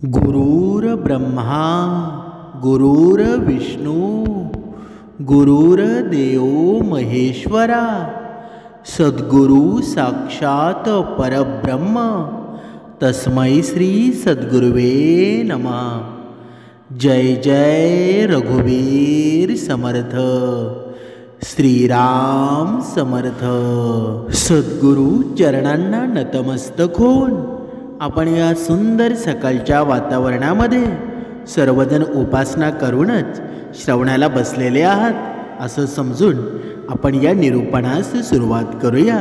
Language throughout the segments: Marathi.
गुरुर्ब्रह्मा गुरुर्विष्णू गुरुर्देव महेश्वरा सद्गुरु साक्षात परब्रह्म तस्मै श्री सद्गुरुवे नमः। जय जय रघुवीर समर्थ श्रीराम समर्थ। सद्गुरु चरणांना नतमस्तक होऊन आपण या सुंदर सकाळच्या वातावरणामध्ये सर्वजण उपासना करूनच श्रवणाला बसलेले आहात असं समजून आपण या निरूपणास सुरुवात करूया।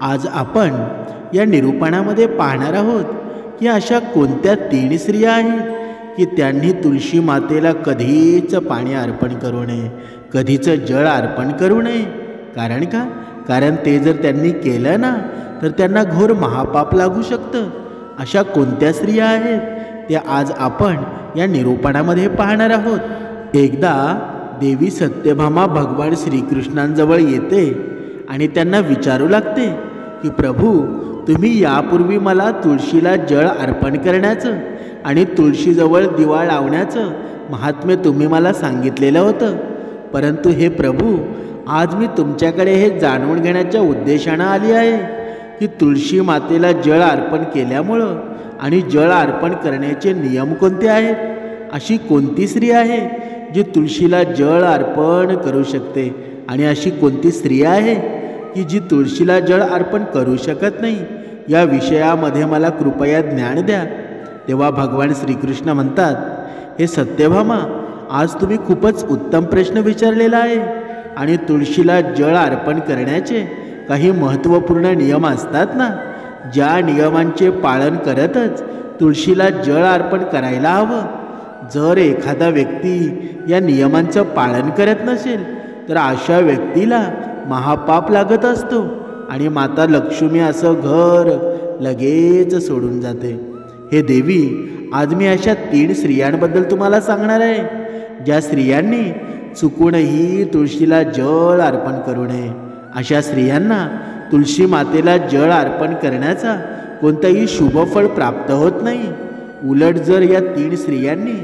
आज आपण या निरूपणामध्ये पाहणार आहोत की अशा कोणत्या 3 स्त्रिया आहेत की त्यांनी तुळशी मातेला कधीच पाणी अर्पण करू नये, कधीच जळ अर्पण करू नये। कारण का? कारण ते जर त्यांनी केलं ना तर त्यांना घोर महापाप लागू शकतं। अशा कोणत्या स्त्रिया आहेत त्या आज आपण या निरूपणामध्ये पाहणार आहोत। एकदा देवी सत्यभामा भगवान श्रीकृष्णांजवळ येते आणि त्यांना विचारू लागते की प्रभू, तुम्ही यापूर्वी मला तुळशीला जळ अर्पण करण्याचं आणि तुळशीजवळ दिवा लावण्याचं महात्म्य तुम्ही मला सांगितलेलं होतं, परंतु हे प्रभू, आज मी तुमच्याकडे हे जाणून घेण्याच्या उद्देशानं आली आहे की तुळशी मातेला जळ अर्पण केल्यामुळं आणि जळ अर्पण करण्याचे नियम कोणते आहेत। अशी कोणती स्त्री आहे जी तुळशीला जळ अर्पण करू शकते आणि अशी कोणती स्त्री आहे की जी तुळशीला जळ अर्पण करू शकत नाही। या विषयामध्ये मला कृपया ज्ञान द्या। तेव्हा भगवान श्रीकृष्ण म्हणतात, हे सत्यभामा, आज तुम्ही खूपच उत्तम प्रश्न विचारलेला आहे आणि तुळशीला जळ अर्पण करण्याचे काही महत्त्वपूर्ण नियम असतात ना, ज्या नियमांचे पालन करतच तुळशीला जळ अर्पण करायला हवं। जर एखादा व्यक्ती या नियमांचं पालन करत नसेल तर अशा व्यक्तीला महापाप लागत असतो आणि माता लक्ष्मी असं घर लगेच सोडून जाते। हे देवी, आज मी अशा 3 स्त्रियांबद्दल तुम्हाला सांगणार आहे ज्या स्त्रियांनी चुकूनही तुळशीला जळ अर्पण करू नये। अशा स्त्रियांना तुळशी मातेला जळ अर्पण करण्याचा कोणताही शुभफळ प्राप्त होत नाही। उलट जर या 3 स्त्रियांनी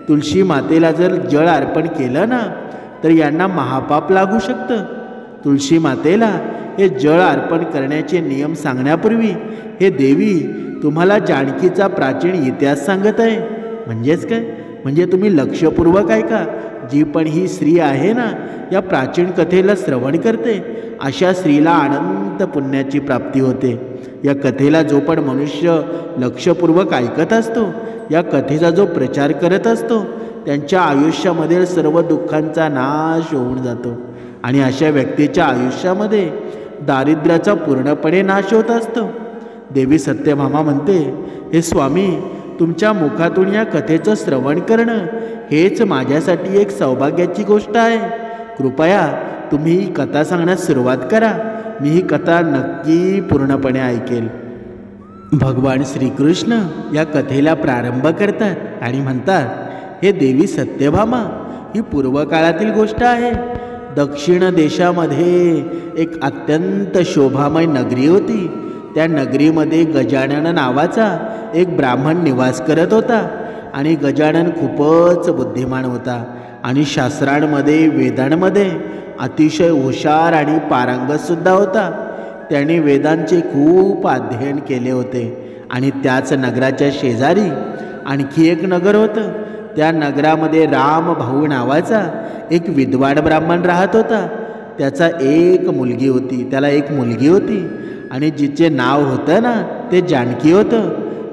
तुळशी मातेला जर जळ अर्पण केलं ना तर यांना महापाप लागू शकतं। तुळशी मातेला हे जळ अर्पण करण्याचे नियम सांगण्यापूर्वी हे देवी, तुम्हाला जानकीचा प्राचीन इतिहास सांगत आहे। म्हणजेच काय? म्हणजे तुम्ही लक्षपूर्वक ऐका। जी पण ही स्त्री आहे ना या प्राचीन कथेला श्रवण करते अशा स्त्रीला अनंत पुण्याची प्राप्ती होते। या कथेला जो पण मनुष्य लक्षपूर्वक ऐकत असतो, या कथेचा जो प्रचार करत असतो, त्यांच्या आयुष्यामध्ये सर्व दुःखांचा नाश होऊन जातो आणि अशा व्यक्तीच्या आयुष्यामध्ये दारिद्र्याचा पूर्णपणे नाश होत असतो। देवी सत्यभामा म्हणते, हे स्वामी, तुमच्या मुखातून या कथेचं श्रवण करणं हेच माझ्यासाठी एक सौभाग्याची गोष्ट आहे। कृपया तुम्ही ही कथा सांगण्यास सुरुवात करा, मी ही कथा नक्की पूर्णपणे ऐकेल। भगवान श्रीकृष्ण या कथेला प्रारंभ करतात आणि म्हणतात, हे देवी सत्यभामा, ही पूर्वकाळातील गोष्ट आहे। दक्षिण देशामध्ये एक अत्यंत शोभामय नगरी होती। त्या नगरीमध्ये गजानन नावाचा एक ब्राह्मण निवास करत होता आणि गजानन खूपच बुद्धिमान होता आणि शास्त्रांमध्ये वेदांमध्ये अतिशय हुशार आणि पारंगतसुद्धा होता। त्याने वेदांचे खूप अध्ययन केले होते आणि त्याच नगराच्या शेजारी आणखी एक नगर होतं। त्या नगरामध्ये रामभाऊ नावाचा एक विद्वान ब्राह्मण राहत होता। त्याला एक मुलगी होती आणि जिचे नाव होतं ना ते जानकी होतं।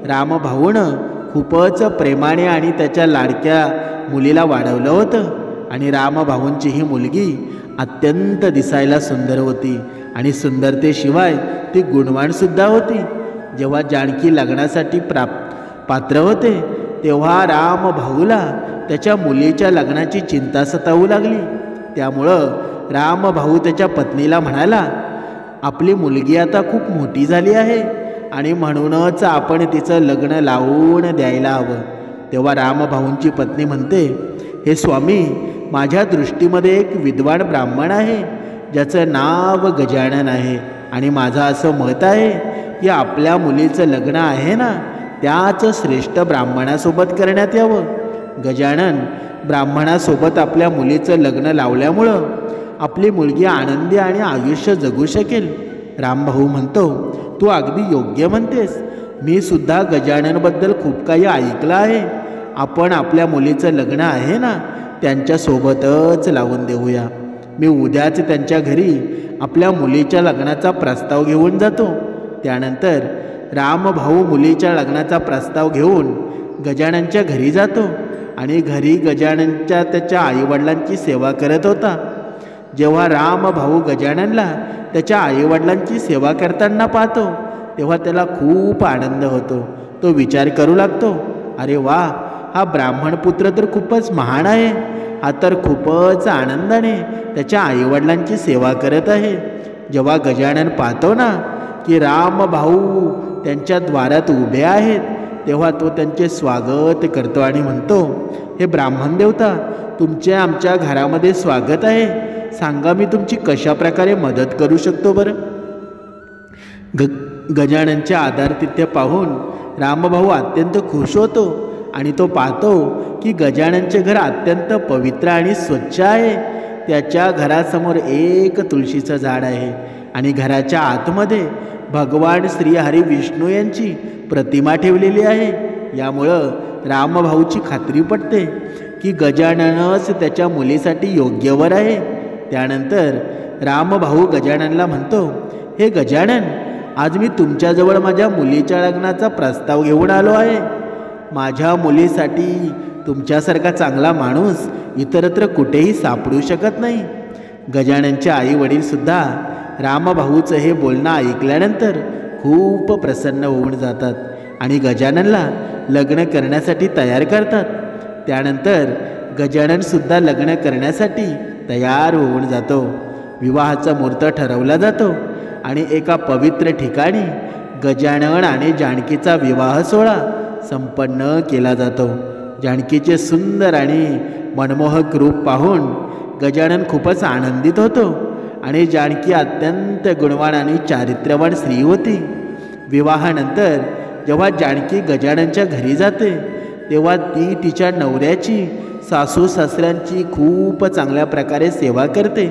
रामभाऊनं खूपच प्रेमाने आणि त्याच्या लाडक्या मुलीला वाढवलं होतं आणि रामभाऊंची ही मुलगी अत्यंत दिसायला सुंदर होती आणि सुंदरतेशिवाय ती गुणवानसुद्धा होती। जेव्हा जानकी लग्नासाठी पात्र होते तेव्हा रामभाऊला त्याच्या मुलीच्या लग्नाची चिंता सतावू लागली। त्यामुळं रामभाऊ त्याच्या पत्नीला म्हणाला, आपली मुलगी आता खूप मोठी झाली आहे आणि म्हणूनच आपण तिचं लग्न लावून द्यायला हवं। तेव्हा रामभाऊंची पत्नी म्हणते, हे स्वामी, माझ्या दृष्टीमध्ये एक विद्वान ब्राह्मण आहे ज्याचं नाव गजानन आहे आणि माझं असं मत आहे की आपल्या मुलीचं लग्न आहे ना त्याच श्रेष्ठ ब्राह्मणासोबत करण्यात यावं. गजानन ब्राह्मणासोबत आपल्या मुलीचं लग्न लावल्यामुळं आपली मुलगी आनंदी आणि आयुष्य जगू शकेल. रामभाऊ म्हणतो, तू अगदी योग्य म्हणतेस. मी सुद्धा गजाननबद्दल खूप काही ऐकलं आहे. आपण आपल्या मुलीचं लग्न आहे ना, त्यांच्यासोबतच लावून देऊया. मी उद्याच त्यांच्या घरी आपल्या मुलीच्या लग्नाचा प्रस्ताव घेऊन जातो. त्यानंतर रामभाऊ मुलीच्या लग्नाचा प्रस्ताव घेऊन गजाननच्या घरी जातो आणि घरी गजाननच्या त्याच्या आईवडिलांची सेवा करत होता. जेव्हा रामभाऊ गजाननला त्याच्या आईवडिलांची सेवा करताना पाहतो तेव्हा त्याला खूप आनंद होतो. तो विचार करू लागतो, अरे वा, हा ब्राह्मण पुत्र तर खूपच महान आहे. हा तर खूपच आनंदाने त्याच्या आईवडिलांची सेवा करत आहे. जेव्हा गजानन पाहतो ना की रामभाऊ त्यांच्या द्वारात उभे आहेत तेव्हा तो त्यांचे स्वागत करतो आणि म्हणतो, हे ब्राह्मण देवता, तुमचे आमच्या घरामध्ये स्वागत आहे. सांगा, मी तुमची कशा प्रकारे मदत करू शकतो बरं? गजाननचे आदरातिथ्य पाहून रामभाऊ अत्यंत खुश होतो आणि तो पाहतो की गजाननचे घर अत्यंत पवित्र आणि स्वच्छ आहे. त्याच्या घरासमोर एक तुळशीचं झाड आहे आणि घराच्या आतमध्ये भगवान श्री हरी विष्णू यांची प्रतिमा ठेवलेली आहे. यामुळं रामभाऊची खात्री पटते की गजाननच त्याच्या मुलीसाठी योग्य वर आहे. त्यानंतर रामभाऊ गजाननला म्हणतो, हे गजानन, आज मी तुमच्याजवळ माझ्या मुलीच्या लग्नाचा प्रस्ताव घेऊन आलो आहे. माझ्या मुलीसाठी तुमच्यासारखा चांगला माणूस इतरत्र कुठेही सापडू शकत नाही. गजाननचे आई वडीलसुद्धा रामभाऊचं हे बोलणं ऐकल्यानंतर खूप प्रसन्न होऊन जातात आणि गजाननला लग्न करण्यासाठी तयार करतात. त्यानंतर गजाननसुद्धा लग्न करण्यासाठी तयार होऊन जातो. विवाहाचा मुहूर्त ठरवला जातो आणि एका पवित्र ठिकाणी गजानन आणि जानकीचा विवाह सोहळा संपन्न केला जातो. जानकीचे सुंदर आणि मनमोहक रूप पाहून गजानन खूपच आनंदित होतो आणि जानकी अत्यंत गुणवान आणि चारित्र्यवान स्त्री होती. विवाहानंतर जेव्हा जानकी गजाननच्या घरी जाते तेव्हा ती तिच्या नवऱ्याची, सासू सासऱ्यांची खूप चांगल्या प्रकारे सेवा करते.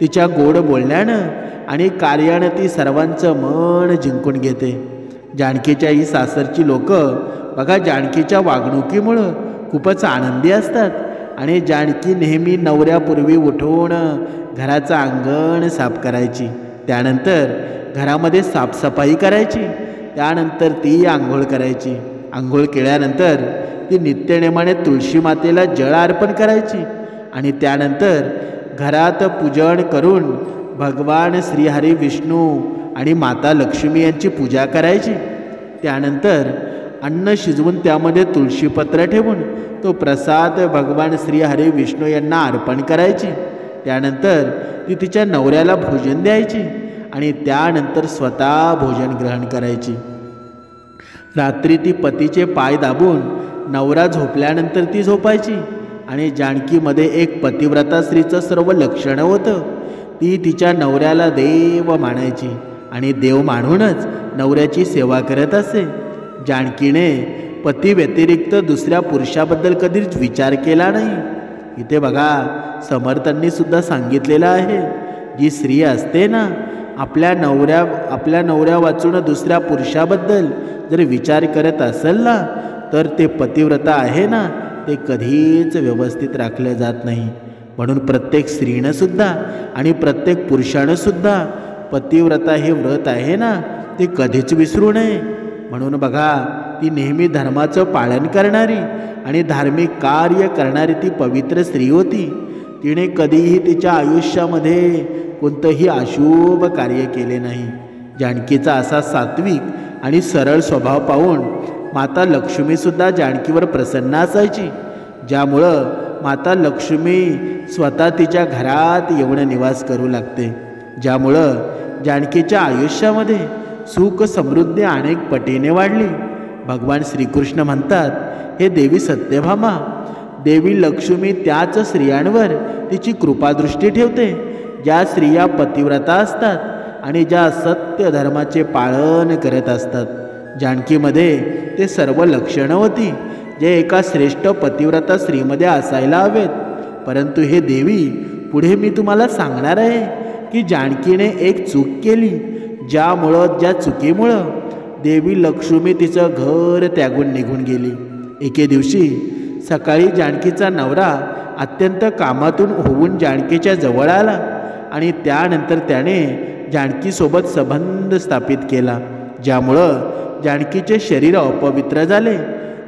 तिच्या गोड बोलण्यानं आणि कार्यानं ती सर्वांचं मन जिंकून घेते. जानकीच्या ही सासरची लोक बघा जानकीच्या वागणुकीमुळं खूपच आनंदी असतात आणि जानकी नेहमी नवऱ्यापूर्वी उठून घराचं अंगण साफ करायची. त्यानंतर घरामध्ये साफसफाई करायची. त्यानंतर ती आंघोळ करायची. आंघोळ केल्यानंतर ती नित्यनेमाने तुळशी मातेला जळ अर्पण करायची आणि त्यानंतर घरात पूजन करून भगवान श्रीहरी विष्णू आणि माता लक्ष्मी यांची पूजा करायची. त्यानंतर अन्न शिजवून त्यामध्ये तुळशीपत्र ठेवून तो प्रसाद भगवान श्रीहरी विष्णू यांना अर्पण करायची. त्यानंतर ती तिच्या नवऱ्याला भोजन द्यायची आणि त्यानंतर स्वतः भोजन ग्रहण करायची. रात्री ती पतीचे पाय दाबून नवरा झोपल्यानंतर ती झोपायची आणि जानकीमध्ये एक पतिव्रता स्त्रीचं सर्व लक्षणं होतं. ती तिच्या नवऱ्याला देव मानायची आणि देव मानूनच नवऱ्याची सेवा करत असे. जानकीने पती व्यतिरिक्त दुसऱ्या पुरुषाबद्दल कधीच विचार केला नाही. इथे बघा समर्थांनी सुद्धा सांगितलेलं आहे, जी स्त्री असते ना आपल्या नवऱ्या वाचून दुसऱ्या पुरुषाबद्दल जर विचार करत असेल ना तर ते पतिव्रता आहे ना ते कधीच व्यवस्थित राखले जात नाही. म्हणून प्रत्येक स्त्रीनं सुद्धा आणि प्रत्येक पुरुषानं सुद्धा पतिव्रता हे व्रत आहे ना ते कधीच विसरू नये. म्हणून बघा ती नेहमी धर्माचं पालन करणारी आणि धार्मिक कार्य करणारी ती पवित्र स्त्री होती. तिने कधीही तिच्या आयुष्यामध्ये कोणतंही अशुभ कार्य केले नाही. जानकीचा असा सात्विक आणि सरळ स्वभाव पाहून माता लक्ष्मीसुद्धा जानकीवर प्रसन्न असायची. ज्यामुळं माता लक्ष्मी स्वतः तिच्या घरात येऊन निवास करू लागते. ज्यामुळं जानकीच्या आयुष्यामध्ये सुख समृद्धी अनेक पटीने वाढली. भगवान श्रीकृष्ण म्हणतात, हे देवी सत्यभामा, देवी लक्ष्मी त्याच स्त्रियांवर तिची कृपादृष्टी ठेवते ज्या स्त्रिया पतिव्रता असतात आणि ज्या सत्य धर्माचे पालन करत असतात. जानकीमध्ये ते सर्व लक्षणं होती जे एका श्रेष्ठ पतिव्रता स्त्रीमध्ये असायला हवेत. परंतु हे देवी, पुढे मी तुम्हाला सांगणार आहे की जानकीने एक चूक केली, ज्या चुकीमुळं देवी लक्ष्मी तिचं घर त्यागून निघून गेली. एके दिवशी सकाळी जानकीचा नवरा अत्यंत कामातून होऊन जानकीच्या जवळ आला आणि त्यानंतर त्याने जानकीसोबत संबंध स्थापित केला, ज्यामुळं जानकीचे शरीर अपवित्र झाले.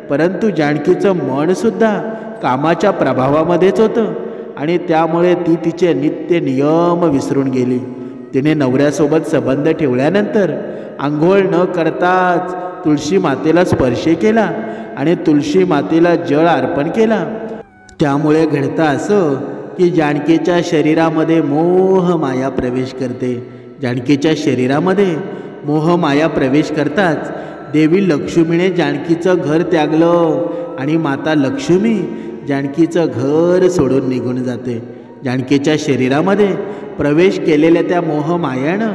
परंतु जानकीचं मनसुद्धा कामाच्या प्रभावामध्येच होतं आणि त्यामुळे ती तिचे नित्य नियम विसरून गेली. तिने नवऱ्यासोबत संबंध ठेवल्यानंतर आंघोळ न करताच तुळशी मातेला स्पर्श केला आणि तुळशी मातेला जळ अर्पण केला. त्यामुळे घडतं असं की जानकीच्या शरीरामध्ये मोहमाया प्रवेश करते. जानकीच्या शरीरामध्ये मोहमाया प्रवेश करताच देवी लक्ष्मीने जानकीचं घर त्यागलं आणि माता लक्ष्मी जानकीचं घर सोडून निघून जाते. जानकीच्या शरीरामध्ये प्रवेश केलेल्या त्या मोहमायानं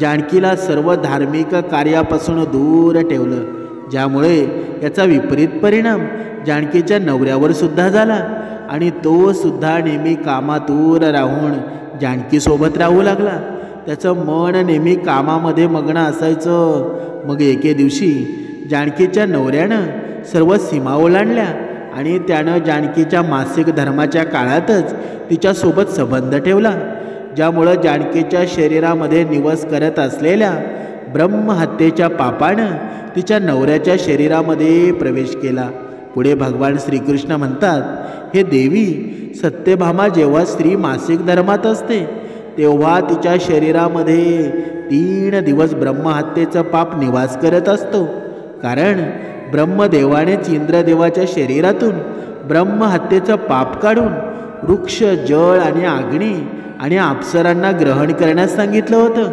जानकीला सर्व धार्मिक कार्यापासून दूर ठेवलं, ज्यामुळे याचा विपरीत परिणाम जानकीच्या नवऱ्यावर सुद्धा झाला आणि तो सुद्धा नेहमी कामातूर राहून जानकीसोबत राहू लागला. त्याचं मन नेहमी कामामध्ये मग्न असायचं. मग एके दिवशी जानकीच्या नवऱ्यानं सर्व सीमा ओलांडल्या आणि त्यानं जानकीच्या मासिक धर्माच्या काळातच तिच्यासोबत संबंध ठेवला, ज्यामुळं जानकीच्या शरीरामध्ये निवास करत असलेल्या ब्रह्महत्येच्या पापानं तिच्या नवऱ्याच्या शरीरामध्ये प्रवेश केला. पुढे भगवान श्रीकृष्ण म्हणतात, हे देवी, सत्यभामा जेव्हा स्त्री मासिक धर्मात असते तेव्हा तिच्या शरीरामध्ये 3 दिवस ब्रह्महत्येचं पाप निवास करत असतो. कारण ब्रह्मदेवानेच इंद्रदेवाच्या शरीरातून ब्रह्महत्येचं पाप काढून वृक्ष, जळ आणि अग्नी आणि अप्सरांना ग्रहण करण्यास सांगितलं होतं.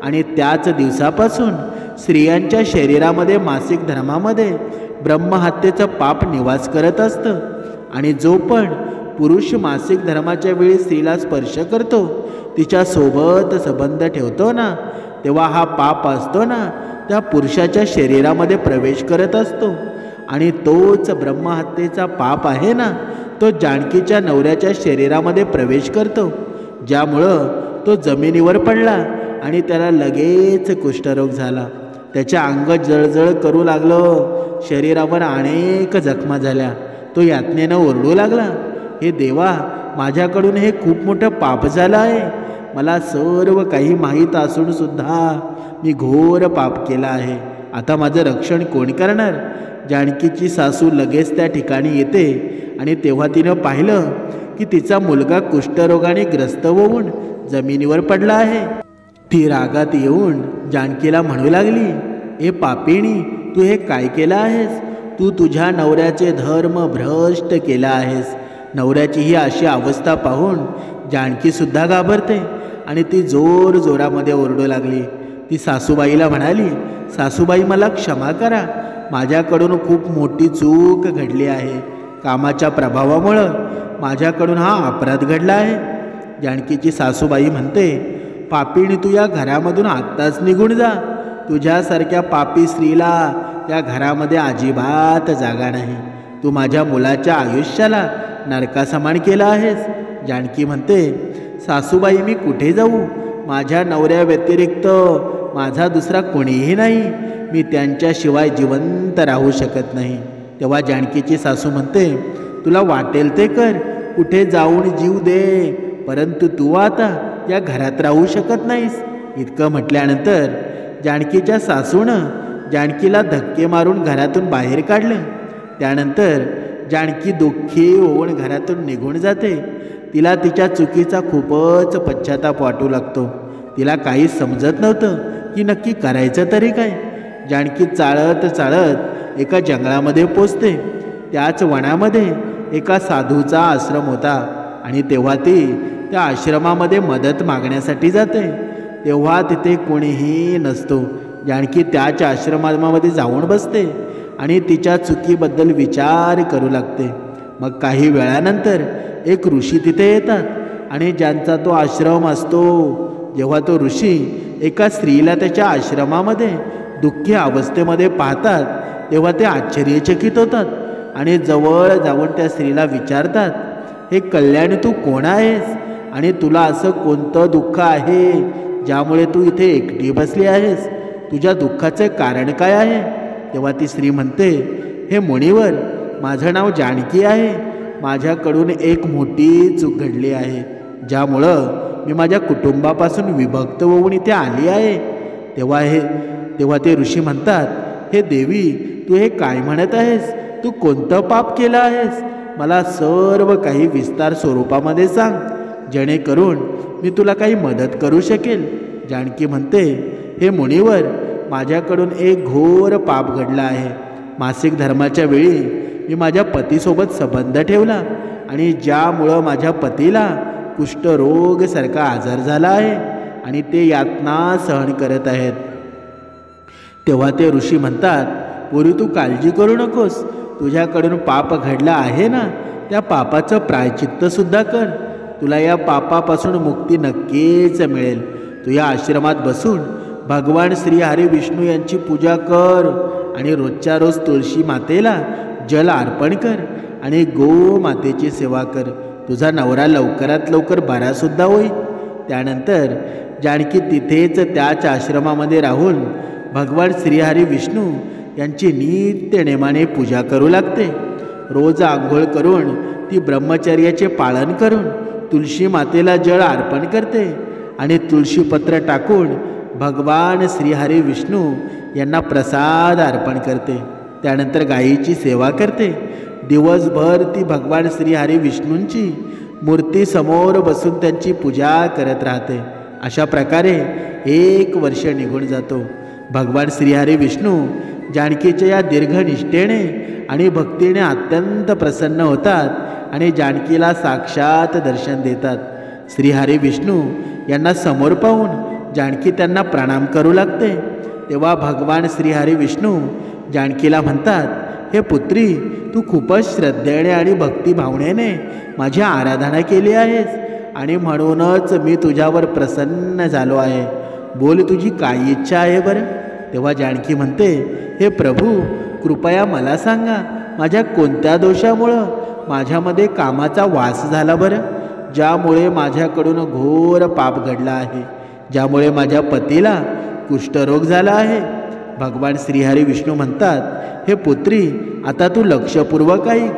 आणि त्याच दिवसापासून स्त्रियांच्या शरीरामध्ये मासिक धर्मामध्ये ब्रह्महत्येचं पाप निवास करत असतं. आणि जो पण पुरुष मासिक धर्माच्या वेळी स्त्रीला स्पर्श करतो, तिच्यासोबत संबंध ठेवतो ना, तेव्हा हा पाप असतो ना त्या पुरुषाच्या शरीरामध्ये प्रवेश करत असतो. आणि तोच ब्रह्महत्येचा पाप आहे ना, तो जानकीच्या नवऱ्याच्या शरीरामध्ये प्रवेश करतो, ज्यामुळं तो जमिनीवर पडला आणि त्याला लगेच कुष्ठरोग झाला. त्याच्या अंग जळजळ करू लागलं, शरीरावर अनेक जखमा झाल्या. तो यातनेनं ओरडू लागला, हे देवा, माझ्याकडून हे खूप मोठं पाप झालं आहे. मला सर्व काही माहीत असून सुद्धा मी घोर पाप केला आहे. आता माझं रक्षण कोण करणार? जानकीची सासू लगेच त्या ठिकाणी येते आणि तेव्हा तिनं पाहिलं की तिचा मुलगा कुष्ठरोगाने ग्रस्त होऊन जमिनीवर पडला आहे. ती रागात येऊन जानकीला म्हणू लागली, ए पापिणी, तू हे काय केलं आहेस? तू तुझ्या नवऱ्याचे धर्म भ्रष्ट केला आहेस. नवऱ्याची ही अशी अवस्था पाहून जानकीसुद्धा घाबरते आणि ती जोर जोरामध्ये ओरडू लागली. ती सासूबाईला म्हणाली, सासूबाई, मला क्षमा करा, माझ्याकडून खूप मोठी चूक घडली आहे. कामाच्या प्रभावामुळं माझ्याकडून हा अपराध घडला आहे. जानकीची सासूबाई म्हणते, पापीने तू या घरामधून आत्ताच निघून जा. तुझ्यासारख्या पापी स्त्रीला या घरामध्ये अजिबात जागा नाही. तू माझ्या मुलाच्या आयुष्याला नरकासमान केलं आहेस. जानकी म्हणते, सासूबाई, मी कुठे जाऊ? माझ्या नवऱ्या व्यतिरिक्त माझा दुसरा कोणीही नाही. मी त्यांच्याशिवाय जिवंत राहू शकत नाही. तेव्हा जानकीची सासू म्हणते, तुला वाटेल ते कर, कुठे जाऊन जीव दे, परंतु तू आता या घरात राहू शकत नाहीस. इतकं म्हटल्यानंतर जानकीच्या सासूनं जानकीला धक्के मारून घरातून बाहेर काढलं. त्यानंतर जानकी दुःखी होऊन घरातून निघून जाते. तिला तिच्या चुकीचा खूपच पश्चाताप वाटू लागतो. तिला काहीच समजत नव्हतं की नक्की करायचं तरी काय. जानकी चालत चालत एका जंगलामध्ये पोचते. त्याच वनामध्ये एका साधूचा आश्रम होता आणि तेव्हा ती त्या आश्रमामध्ये मदत मागण्यासाठी जाते. तेव्हा तिथे कोणीही नसतो. जानकी त्याच आश्रमामध्ये जाऊन बसते आणि तिच्या चुकीबद्दल विचार करू लागते. मग काही वेळानंतर एक ऋषी तिथे येतात आणि ज्यांचा तो आश्रम असतो. जेव्हा तो ऋषी एका स्त्रीला त्याच्या आश्रमामध्ये दुःखी अवस्थेमध्ये पाहतात तेव्हा ते आश्चर्यचकित होतात आणि जवळ जाऊन त्या स्त्रीला विचारतात, हे कल्याणी तू कोण आहेस आणि तुला असं कोणतं दुःख आहे ज्यामुळे तू इथे एकटी बसली आहेस? तुझ्या दुःखाचे कारण काय आहे? तेव्हा ती स्त्री म्हणते, हे मुनिवर, माझं नाव जानकी आहे. माझ्याकडून एक मोठी चूक घडली आहे, ज्यामुळं मी माझ्या कुटुंबापासून विभक्त होऊन इथे आली आहे. तेव्हा ते ऋषी म्हणतात, हे देवी, तू हे काय म्हणत आहेस? तू कोणतं पाप केलं आहेस? मला सर्व काही विस्तार स्वरूपामध्ये सांग, जेणेकरून मी तुला काही मदत करू शकेल. जानकी म्हणते, हे मुनिवर, माझ्याकडून एक घोर पाप घडला आहे. मासिक धर्माच्या वेळी मी माझ्या पतीसोबत संबंध ठेवला आणि ज्यामुळं माझ्या पतीला कुष्ठरोगसारखा आजार झाला आहे आणि ते यातना सहन करत आहेत. तेव्हा ते ऋषी म्हणतात, पोरी, तू काळजी करू नकोस. तुझ्याकडून पाप घडला आहे ना, त्या पापाचं प्रायचित्तसुद्धा कर. तुला या पापापासून मुक्ती नक्कीच मिळेल. तू या आश्रमात बसून भगवान श्री हरी विष्णू यांची पूजा कर आणि रोजच्या रोज तुळशी मातेला जल अर्पण कर आणि गो मातेची सेवा कर. तुझा नवरा लवकरात लवकर बरासुद्धा होईल. त्यानंतर जानकी तिथेच त्याच आश्रमामध्ये राहून भगवान श्रीहरी विष्णू यांची नित्य नेमाने पूजा करू लागते. रोज आंघोळ करून ती ब्रह्मचर्याचे पालन करून तुळशी मातेला जळ अर्पण करते आणि तुळशीपत्र टाकून भगवान श्रीहरी विष्णू यांना प्रसाद अर्पण करते. त्यानंतर गायीची सेवा करते. दिवसभर ती भगवान श्रीहरी विष्णूंची मूर्ती समोर बसून त्यांची पूजा करत राहते. अशा प्रकारे 1 वर्ष निघून जातो. भगवान श्रीहरी विष्णू जानकीच्या या दीर्घ निष्ठेने आणि भक्तीने अत्यंत प्रसन्न होतात आणि जानकीला साक्षात दर्शन देतात. श्रीहरी विष्णू यांना समोर पाहून जानकी त्यांना प्रणाम करू लागते. तेव्हा भगवान श्रीहरी विष्णू जानकीला म्हणतात, हे पुत्री, तू खूपच श्रद्धेने आणि भक्तिभावनेने माझी आराधना केली आहेस आणि म्हणूनच मी तुझ्यावर प्रसन्न झालो आहे. बोल, तुझी काय इच्छा आहे बरं? तेव्हा जानकी म्हणते, हे प्रभू, कृपया मला सांगा, माझ्या कोणत्या दोषामुळं माझ्यामध्ये कामाचा वास झाला बरं, ज्यामुळे माझ्याकडून घोर पाप घडला आहे, ज्यामुळे माझ्या पतीला कुष्ठरोग झाला आहे. भगवान श्रीहरी विष्णू म्हणतात, हे पुत्री, आता तू लक्षपूर्वक ऐक.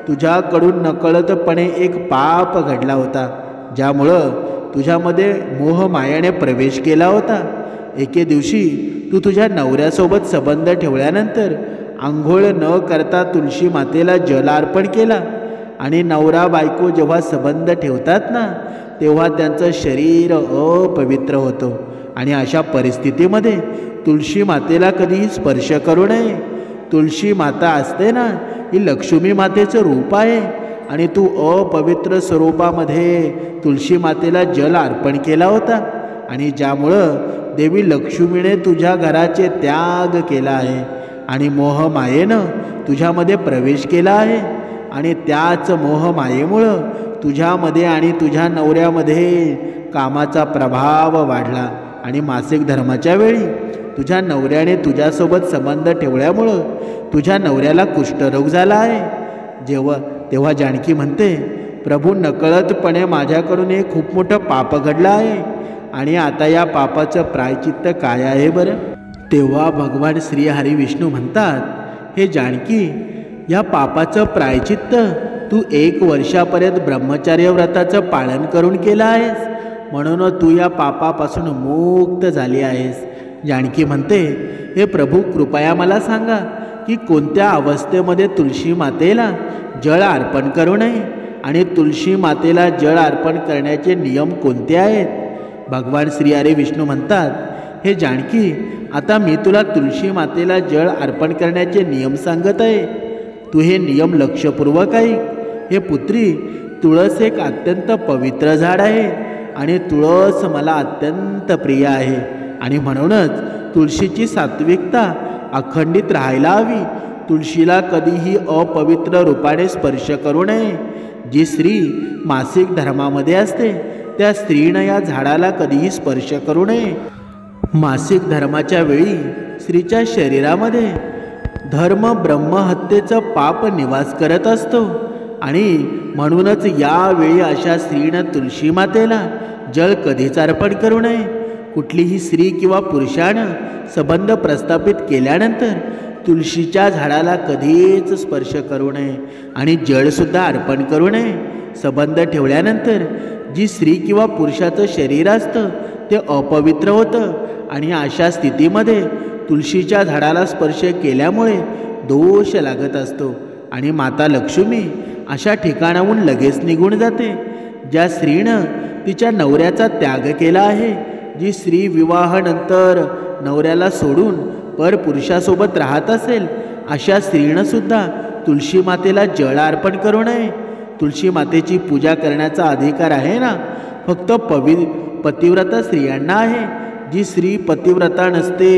तुझ्याकडून नकळतपणे एक पाप घडला होता, ज्यामुळं तुझ्यामध्ये मोहमायाने प्रवेश केला होता. एके दिवशी तू तुझ्या नवऱ्यासोबत संबंध ठेवल्यानंतर आंघोळ न करता तुळशी मातेला जल अर्पण केला आणि नवरा बायको जेव्हा संबंध ठेवतात ना, तेव्हा त्यांचं शरीर अपवित्र होतं आणि अशा परिस्थितीमध्ये तुळशी मातेला कधीही स्पर्श करू नये. तुळशी माता असते ना, ही लक्ष्मी मातेचं रूप आहे आणि तू अपवित्र स्वरूपामध्ये तुळशी मातेला जल अर्पण केला होता आणि ज्यामुळं देवी लक्ष्मीने तुझ्या घराचे त्याग केला आहे आणि मोहमायेनं तुझ्यामध्ये प्रवेश केला आहे आणि त्याच मोहमायेमुळं तुझ्यामध्ये आणि तुझ्या नवऱ्यामध्ये कामाचा प्रभाव वाढला आणि मासिक धर्माच्या वेळी तुझ्या नवऱ्याने तुझ्यासोबत संबंध ठेवल्यामुळं तुझ्या नवऱ्याला कुष्ठरोग झाला आहे. तेव्हा जानकी म्हणते, प्रभू, नकळतपणे माझ्याकडून एक खूप मोठं पाप घडलं आहे आणि आता या पापाचं प्रायचित्त काय आहे बरं? तेव्हा भगवान श्रीहरी विष्णू म्हणतात, हे जानकी, या पापाचं प्रायचित्त तू 1 वर्षापर्यंत ब्रह्मचर्य व्रताचं पालन करून केलं आहेस, म्हणून तू या पापापासून मुक्त झाली आहेस. जानकी म्हणते, हे प्रभू, कृपया मला सांगा की कोणत्या अवस्थेमध्ये तुळशी मातेला जळ अर्पण करू नये आणि तुळशी मातेला जळ अर्पण करण्याचे नियम कोणते आहेत? भगवान श्रीहरी विष्णू म्हणतात, हे जानकी, आता मी तुला तुळशी मातेला जळ अर्पण करण्याचे नियम सांगत आहे. तू हे नियम लक्षपूर्वक ऐक. हे पुत्री, तुळस एक अत्यंत पवित्र झाड आहे आणि तुळस मला अत्यंत प्रिय आहे आणि म्हणूनच तुळशीची सात्विकता अखंडित राहायला हवी. तुळशीला कधीही अपवित्र रूपाने स्पर्श करू नये. जी स्त्री मासिक धर्मामध्ये असते त्या स्त्रीनं या झाडाला कधीही स्पर्श करू नये. मासिक धर्माच्या वेळी स्त्रीच्या शरीरामध्ये धर्म ब्रह्महत्येचं पाप निवास करत असतो आणि म्हणूनच यावेळी अशा स्त्रीनं तुळशी मातेला जल कधीच अर्पण करू नये. कुठलीही स्त्री किंवा पुरुषानं संबंध प्रस्थापित केल्यानंतर तुळशीच्या झाडाला कधीच स्पर्श करू नये आणि जळसुद्धा अर्पण करू नये. संबंध ठेवल्यानंतर जी स्त्री किंवा पुरुषाचं शरीर असतं ते अपवित्र होतं आणि अशा स्थितीमध्ये तुळशीच्या झाडाला स्पर्श केल्यामुळे दोष लागत असतो आणि माता लक्ष्मी अशा ठिकाणाहून लगेच निघून जाते. ज्या स्त्रीनं तिच्या नवऱ्याचा त्याग केला आहे, जी स्त्री विवाहानंतर नवऱ्याला सोडून परपुरुषासोबत राहत असेल, अशा स्त्रीनं सुद्धा तुळशी मातेला जळ अर्पण करू नये. तुळशी मातेची पूजा करण्याचा अधिकार आहे ना फक्त पतिव्रता स्त्रियांना आहे. जी स्त्री पतिव्रता नसते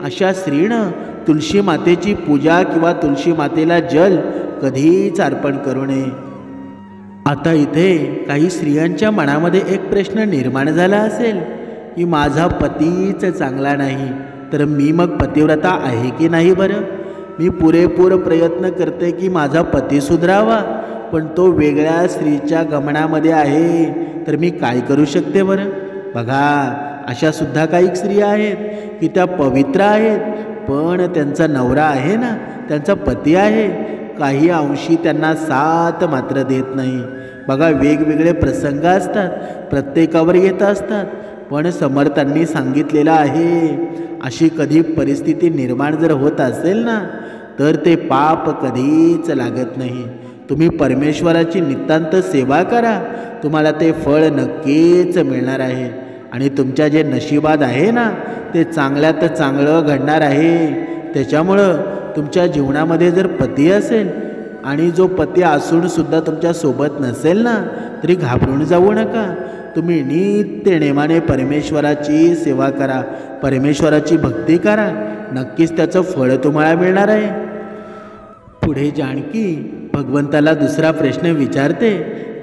अशा स्त्रीनं तुळशी मातेची पूजा किंवा तुळशी मातेला जल कधीच अर्पण करू नये. आता इथे काही स्त्रियांच्या मनामध्ये एक प्रश्न निर्माण झाला असेल की माझा पतीच चांगला नाही तर मी मग पतिव्रता आहे की नाही बरं. मी पुरेपूर प्रयत्न करते की माझा पती सुधरावा, पण तो वेगळ्या स्त्रीच्या गमनामध्ये आहे तर मी काय करू शकते बरं. बघा, अशा सुद्धा काही स्त्रिया आहेत की त्या पवित्र आहेत, पण त्यांचा नवरा आहे ना, त्यांचा पती आहे, काही अंशी त्यांना साथ मात्र देत नाही. बघा, वेगवेगळे प्रसंग असतात, प्रत्येकावर येत असतात, पण समर्थांनी सांगितलेलं आहे अशी कधी परिस्थिती निर्माण जर होत असेल ना तर ते पाप कधीच लागत नाही. तुम्ही परमेश्वराची नितांत सेवा करा, तुम्हाला ते फळ नक्कीच मिळणार आहे आणि तुमच्या जे नशिबात आहे ना ते चांगल्यात चांगलं घडणार आहे. त्याच्यामुळं तुमच्या जीवनामध्ये जर पती असेल आणि जो पती असून सुद्धा तुमच्या सोबत नसेल ना तरी घाबरून जाऊ नका. तुम्ही नित्य नेमाने परमेश्वराची सेवा करा, परमेश्वराची भक्ती करा, नक्कीच त्याचं फळ तुम्हाला मिळणार आहे. पुढे जानकी भगवंताला दुसरा प्रश्न विचारते,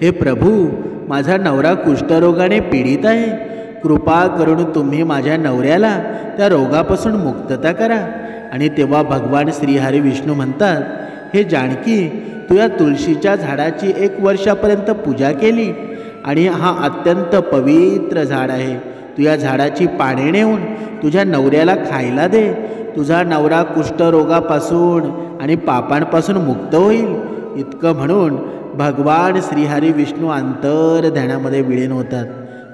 हे प्रभू, माझा नवरा कुष्ठरोगाने पीडित आहे, कृपा करून तुम्ही माझ्या नवऱ्याला त्या रोगापासून मुक्तता करा. आणि तेव्हा भगवान श्रीहरी विष्णू म्हणतात, हे जानकी, तू या तुळशीच्या झाडाची 1 वर्षापर्यंत पूजा केली आणि हा अत्यंत पवित्र झाड आहे. तू या झाडाची पाने नेऊन तुझ्या नवऱ्याला खायला दे. तुझा नवरा कुष्ठरोगापासून आणि पापांपासून मुक्त होईल. इतकं म्हणून भगवान श्रीहरी विष्णू अंतर्ध्यानामध्ये विलीन होतात.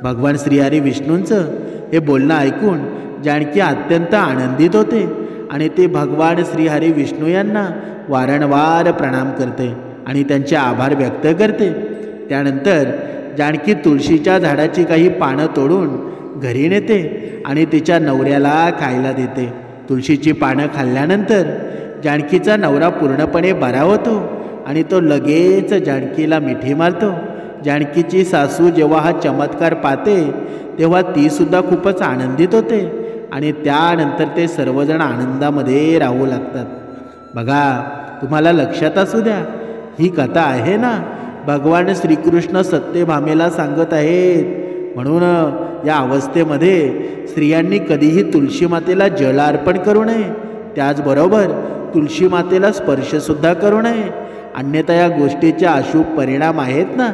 भगवान श्रीहरी विष्णूंचं हे बोलणं ऐकून जानकी अत्यंत आनंदित होते आणि ते भगवान श्रीहरी विष्णू यांना वारंवार प्रणाम करते आणि त्यांचे आभार व्यक्त करते. त्यानंतर जानकी तुळशीच्या झाडाची काही पानं तोडून घरी नेते आणि तिच्या नवऱ्याला खायला देते. तुळशीची पानं खाल्ल्यानंतर जानकीचा नवरा पूर्णपणे बरा होतो आणि तो लगेच जानकीला मिठी मारतो. जानकीची सासू जेव्हा हा चमत्कार पाहते तेव्हा तीसुद्धा खूपच आनंदित होते आणि त्यानंतर ते सर्वजण आनंदामध्ये राहू लागतात. बघा, तुम्हाला लक्षात असू द्या, ही कथा आहे ना भगवान श्रीकृष्ण सत्यभामेला सांगत आहेत. म्हणून या अवस्थेमध्ये स्त्रियांनी कधीही तुळशी मातेला जल अर्पण करू नये, त्याचबरोबर तुळशी मातेला स्पर्शसुद्धा करू नये. अन्यथा या गोष्टीचे अशुभ परिणाम आहेत ना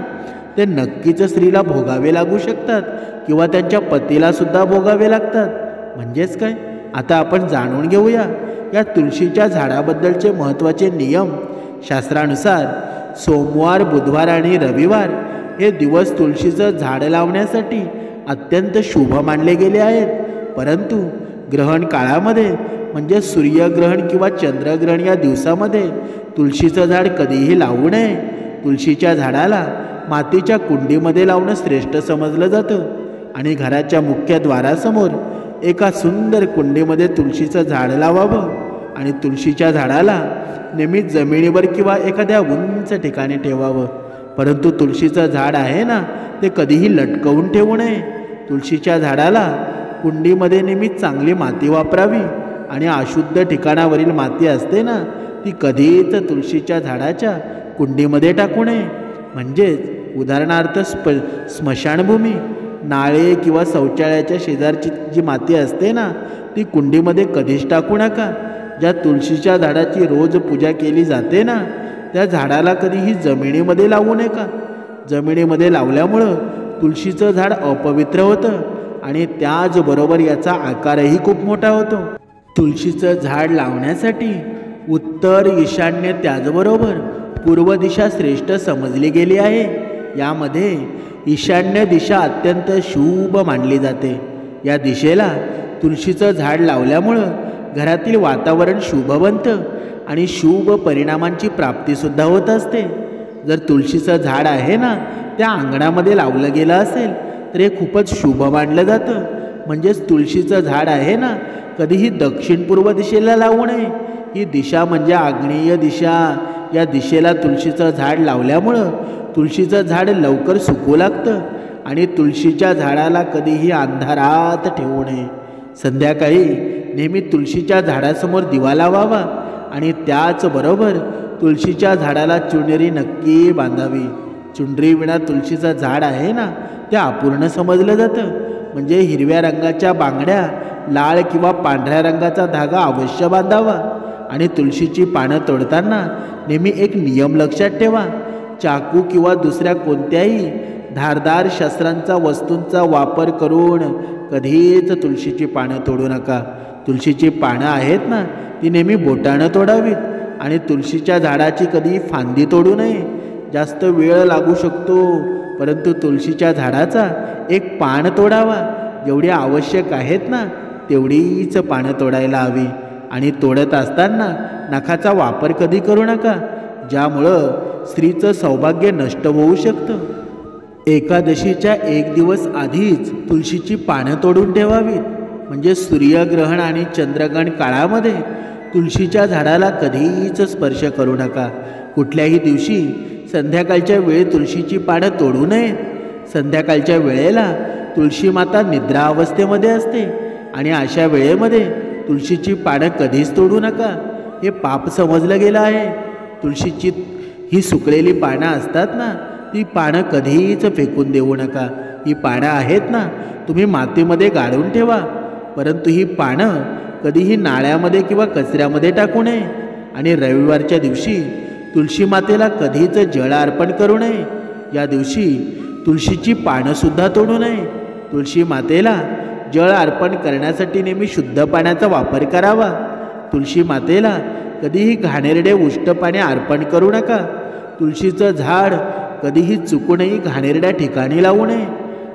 ते नक्कीच स्त्रीला भोगावे लागू शकतात किंवा त्यांच्या पतीलासुद्धा भोगावे लागतात. म्हणजेच काय, आता आपण जाणून घेऊया या तुळशीच्या झाडाबद्दलचे महत्त्वाचे नियम. शास्त्रानुसार सोमवार, बुधवार आणि रविवार हे दिवस तुळशीचं झाड लावण्यासाठी अत्यंत शुभ मानले गेले आहेत. परंतु ग्रहण काळामध्ये म्हणजे सूर्यग्रहण किंवा चंद्रग्रहण या दिवसामध्ये तुळशीचं झाड कधीही लावू नये. तुळशीच्या झाडाला मातीच्या कुंडीमध्ये लावणं श्रेष्ठ समजलं जातं आणि घराच्या मुख्य द्वारासमोर एका सुंदर कुंडीमध्ये तुळशीचं झाड लावावं आणि तुळशीच्या झाडाला नेहमीच जमिनीवर किंवा एखाद्या उंच ठिकाणी ठेवावं. परंतु तुळशीचं झाड आहे ना ते कधीही लटकवून ठेवू नये. तुळशीच्या झाडाला कुंडीमध्ये नेहमीच चांगली माती वापरावी आणि अशुद्ध ठिकाणावरील माती असते ना ती कधीच तुळशीच्या झाडाच्या कुंडीमध्ये टाकू नये. म्हणजेच उदाहरणार्थ स्मशानभूमी, नाळे किंवा शौचालयाच्या शेजारची जी माती असते ना, ती कुंडीमध्ये कधीच टाकू नका. ज्या तुळशीच्या झाडाची रोज पूजा केली जाते ना, त्या झाडाला कधीही जमिनीमध्ये लावू नये का. जमिनीमध्ये लावल्यामुळं तुळशीचं झाड अपवित्र होतं आणि त्याचबरोबर याचा आकारही खूप मोठा होतो. तुळशीचं झाड लावण्यासाठी उत्तर, ईशान्य त्याचबरोबर पूर्व दिशा श्रेष्ठ समजली गेली आहे. यामध्ये ईशान्य दिशा अत्यंत शुभ मानली जाते. या दिशेला तुळशीचं झाड लावल्यामुळं घरातील वातावरण शुभ बनतं आणि शुभ परिणामांची प्राप्तीसुद्धा होत असते. जर तुळशीचं झाड आहे ना, त्या अंगणामध्ये लावलं गेलं असेल तर हे खूपच शुभ मानलं जातं. म्हणजेच तुळशीचं झाड आहे ना, कधीही दक्षिण पूर्व दिशेला लावू नये. ही दिशा म्हणजे आग्नेय दिशा. या दिशेला तुळशीचं झाड लावल्यामुळं तुळशीचं झाड लवकर सुकू लागतं आणि तुळशीच्या झाडाला कधीही अंधारात ठेवू नये. संध्याकाळी नेहमी तुळशीच्या झाडासमोर दिवा लावावा आणि त्याचबरोबर तुळशीच्या झाडाला चुनरी नक्की बांधावी. चुनरीविना तुळशीचं झाड आहे ना, ते अपूर्ण समजलं जातं. म्हणजे हिरव्या रंगाच्या बांगड्या, लाल किंवा पांढऱ्या रंगाचा धागा अवश्य बांधावा. आणि तुळशीची पानं तोडताना नेहमी एक नियम लक्षात ठेवा. चाकू किंवा दुसऱ्या कोणत्याही धारदार शस्त्रांचा वस्तूंचा वापर करून कधीच तुळशीची पानं तोडू नका. तुळशीची पानं आहेत ना, ती नेहमी बोटानं तोडावीत आणि तुळशीच्या झाडाची कधी फांदी तोडू नये. जास्त वेळ लागू शकतो, परंतु तुळशीच्या झाडाचा एक पान तोडावा. जेवढी आवश्यक आहेत ना, तेवढीच पानं तोडायला हवी. आणि तोडत असताना नखाचा वापर कधी करू नका, ज्यामुळं स्त्रीचं सौभाग्य नष्ट होऊ शकतं. एकादशीच्या एक दिवस आधीच तुळशीची पानं तोडून ठेवावीत. म्हणजे सूर्यग्रहण आणि चंद्रग्रहण काळामध्ये तुळशीच्या झाडाला कधीच स्पर्श करू नका. कुठल्याही दिवशी संध्याकाळच्या वेळी तुळशीची पानं तोडू नयेत. संध्याकाळच्या वेळेला तुळशी माता निद्रा अवस्थेमध्ये असते आणि अशा वेळेमध्ये तुळशीची पानं कधीच तोडू नका. हे पाप समजलं गेलं आहे. तुळशीची ही सुकलेली पानं असतात ना, ती पानं कधीच फेकून देऊ नका. ही पानं आहेत ना, तुम्ही मातीमध्ये गाडून ठेवा, परंतु ही पानं कधीही नाळ्यामध्ये किंवा कचऱ्यामध्ये टाकू नये. आणि रविवारच्या दिवशी तुळशी मातेला कधीच जळ अर्पण करू नये. या दिवशी तुळशीची पानंसुद्धा तोडू नये. तुळशी मातेला जळ अर्पण करण्यासाठी नेहमी शुद्ध पाण्याचा वापर करावा. तुळशी मातेला कधीही घाणेरडे उष्ट पाणी अर्पण करू नका. तुळशीचं झाड कधीही चुकूनही घाणेरड्या ठिकाणी लावू नये.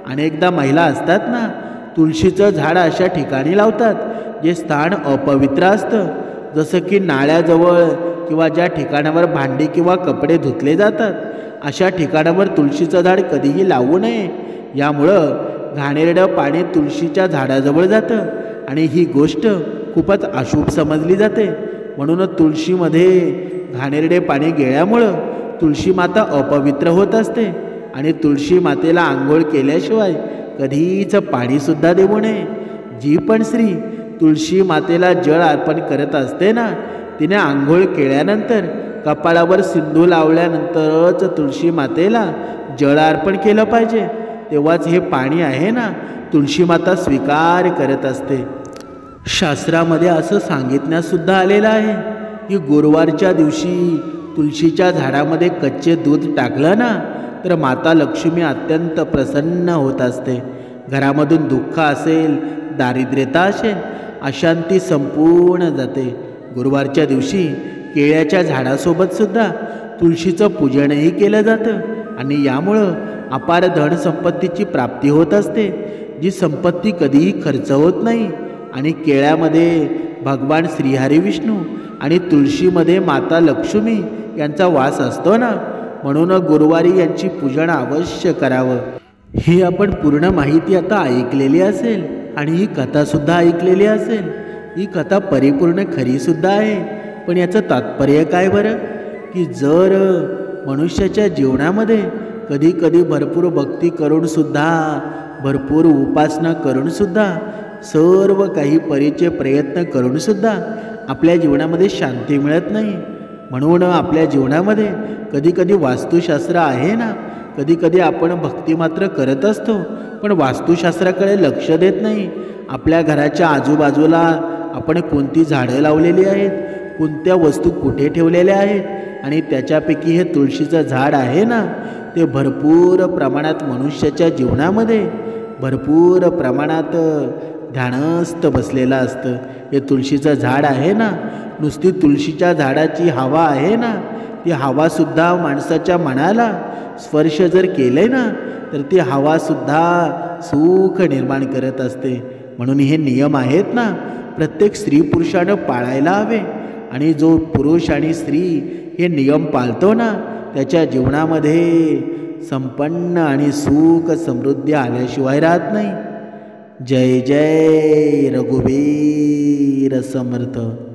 अनेकदा महिला असतात ना, तुळशीचं झाड अशा ठिकाणी लावतात जे स्थान अपवित्र असतं, जसं की नाळ्याजवळ किंवा ज्या ठिकाणावर भांडी किंवा कपडे धुतले जातात, अशा ठिकाणावर तुळशीचं झाड कधीही लावू नये. यामुळं घाणेरडं पाणी तुळशीच्या झाडाजवळ जातं आणि ही गोष्ट खूपच अशुभ समजली जाते. म्हणून तुळशीमध्ये घाणेरडे पाणी गेल्यामुळं तुळशी माता अपवित्र होत असते आणि तुळशी मातेला आंघोळ केल्याशिवाय कधीच पाणीसुद्धा देऊ नये. जी पण स्त्री तुळशी मातेला जळ अर्पण करत असते ना, तिने आंघोळ केल्यानंतर कपाळावर सिंधू लावल्यानंतरच तुळशी मातेला जळ अर्पण केलं पाहिजे. तेव्हाच हे पाणी आहे ना, तुळशी माता स्वीकार करत असते. शास्त्रामध्ये असं सांगितण्यासुद्धा आलेलं आहे की गुरुवारच्या दिवशी तुळशीच्या झाडामध्ये कच्चे दूध टाकलं ना, तर माता लक्ष्मी अत्यंत प्रसन्न होत असते. घरामधून दुःख असेल, दारिद्र्यता असेल, अशांती संपूर्ण जाते. गुरुवारच्या दिवशी केळ्याच्या झाडासोबतसुद्धा तुळशीचं पूजनही केलं जातं आणि यामुळं अपार धन संपत्तीची प्राप्ती होत असते, जी संपत्ती कधीही खर्च होत नाही. आणि केळ्यामध्ये भगवान श्रीहरी विष्णू आणि तुळशीमध्ये माता लक्ष्मी यांचा वास असतो ना, म्हणून गुरुवारी यांची पूजन अवश्य करावं. ही आपण पूर्ण माहिती आता ऐकलेली असेल आणि ही कथासुद्धा ऐकलेली असेल. ही कथा परिपूर्ण खरीसुद्धा आहे, पण याचं तात्पर्य काय बरं? की जर मनुष्याच्या जीवनामध्ये कधी कधी भरपूर भक्ती करूनसुद्धा, भरपूर उपासना करूनसुद्धा, सर्व काही परीचे प्रयत्न करूनसुद्धा आपल्या जीवनामध्ये शांती मिळत नाही. म्हणून आपल्या जीवनामध्ये कधी कधी वास्तुशास्त्र आहे ना, कधी कधी आपण भक्ती मात्र करत असतो, पण वास्तुशास्त्राकडे लक्ष देत नाही. आपल्या घराच्या आजूबाजूला आपण कोणती झाडं लावलेली आहेत, कोणत्या वस्तू कुठे ठेवलेल्या आहेत आणि त्याच्यापैकी हे तुळशीचं झाड आहे ना, ते भरपूर प्रमाणात मनुष्याच्या जीवनामध्ये भरपूर प्रमाणात ध्यानस्थ बसलेलं असतं. हे तुळशीचं झाड आहे ना, नुसती तुळशीच्या झाडाची हवा आहे ना, ती हवासुद्धा माणसाच्या मनाला स्पर्श जर केले ना, तर ती हवासुद्धा सुख निर्माण करत असते. म्हणून हे नियम आहेत ना, प्रत्येक स्त्री पुरुषानं पाळायला हवे. आणि जो पुरुष आणि स्त्री हे नियम पाळतो ना, त्याच्या जीवनामध्ये संपन्न आणि सुख समृद्धी आल्याशिवाय राहत नाही. जय जय रघुवीर समर्थ.